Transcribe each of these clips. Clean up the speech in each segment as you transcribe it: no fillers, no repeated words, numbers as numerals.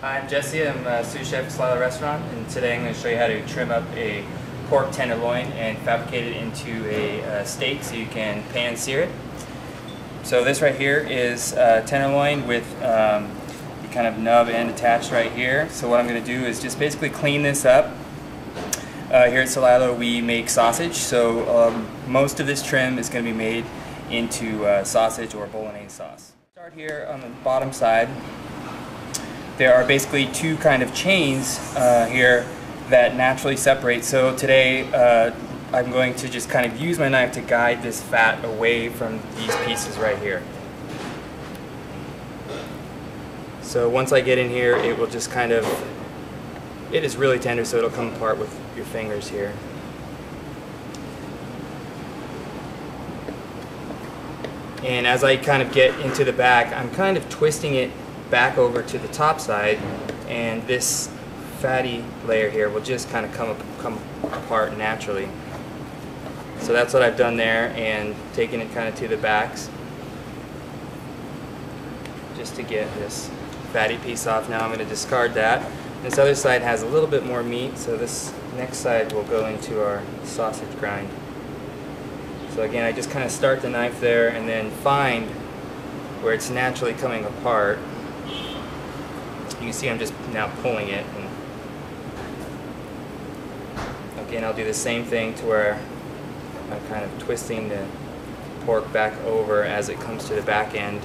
I'm Jesse, I'm a sous chef at Celilo Restaurant, and today I'm going to show you how to trim up a pork tenderloin and fabricate it into a steak so you can pan sear it. So this right here is tenderloin with the kind of nub end attached right here. So what I'm going to do is just basically clean this up. Here at Celilo we make sausage, so most of this trim is going to be made into sausage or bolognese sauce. Start here on the bottom side. There are basically two kind of chains here that naturally separate. So today I'm going to just kind of use my knife to guide this fat away from these pieces right here. So once I get in here, it will just kind of, it is really tender, so it'll come apart with your fingers here. And as I kind of get into the back, I'm kind of twisting it back over to the top side, and this fatty layer here will just kind of come apart naturally. So that's what I've done there, and taking it kind of to the backs just to get this fatty piece off. Now I'm going to discard that. This other side has a little bit more meat, so this next side will go into our sausage grind. So again, I just kind of start the knife there and then find where it's naturally coming apart. You can see I'm just now pulling it. And again, I'll do the same thing to where I'm kind of twisting the pork back over as it comes to the back end.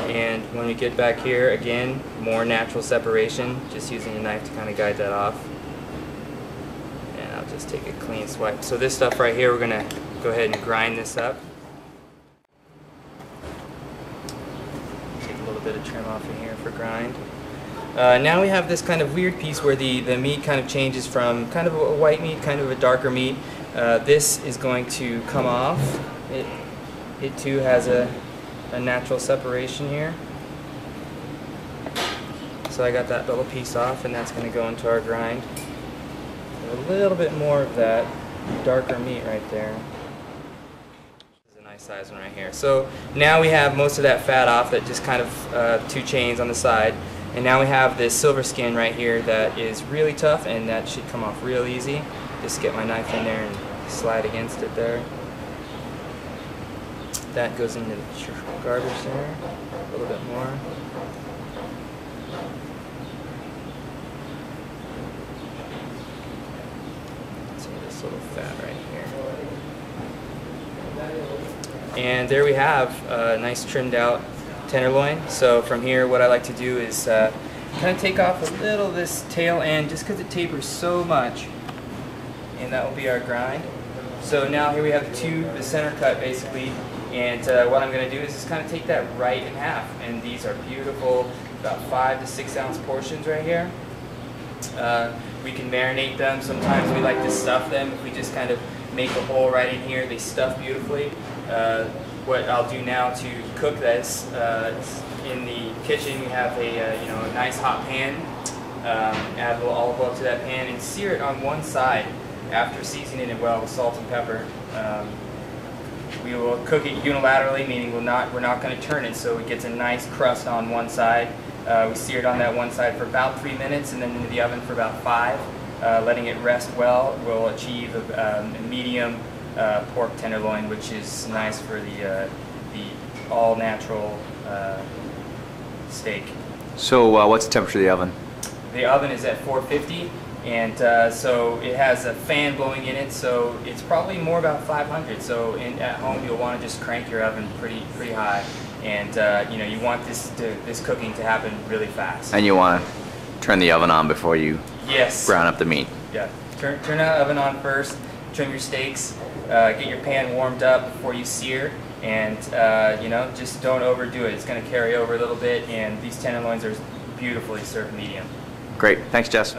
And when we get back here, again, more natural separation, just using a knife to kind of guide that off. And I'll just take a clean swipe. So this stuff right here, we're going to go ahead and grind this up. Take a little bit of trim off in here for grind. Now we have this kind of weird piece where the meat kind of changes from kind of a white meat, kind of a darker meat. This is going to come off. It too has a natural separation here. So I got that little piece off, and that's going to go into our grind. A little bit more of that darker meat right there. This is a nice size one right here. So now we have most of that fat off, that just kind of two chains on the side. And now we have this silver skin right here that is really tough, and that should come off real easy. Just get my knife in there and slide against it there. That goes into the garbage there, a little bit more. See this little fat right here. And there we have a nice trimmed out tenderloin. So from here, what I like to do is kind of take off a little of this tail end, just because it tapers so much, and that will be our grind. So now here we have the center cut basically, and what I'm going to do is just kind of take that right in half, and these are beautiful, about 5 to 6 ounce portions right here. We can marinate them. Sometimes we like to stuff them. If we just kind of make a hole right in here, they stuff beautifully. What I'll do now to cook this, in the kitchen we have a nice hot pan. Add a little olive oil to that pan and sear it on one side after seasoning it well with salt and pepper. We will cook it unilaterally, meaning we're not going to turn it, so it gets a nice crust on one side. We sear it on that one side for about 3 minutes, and then into the oven for about 5. Letting it rest well will achieve a medium pork tenderloin, which is nice for the all-natural steak. So what's the temperature of the oven? The oven is at 450, and so it has a fan blowing in it, so it's probably more about 500. So at home you'll want to just crank your oven pretty high, and you want this cooking to happen really fast. And you want to turn the oven on before you brown up the meat. Yeah, turn the oven on first. Trim your steaks. Get your pan warmed up before you sear, and just don't overdo it. It's going to carry over a little bit, and these tenderloins are beautifully served medium. Great, thanks Jess.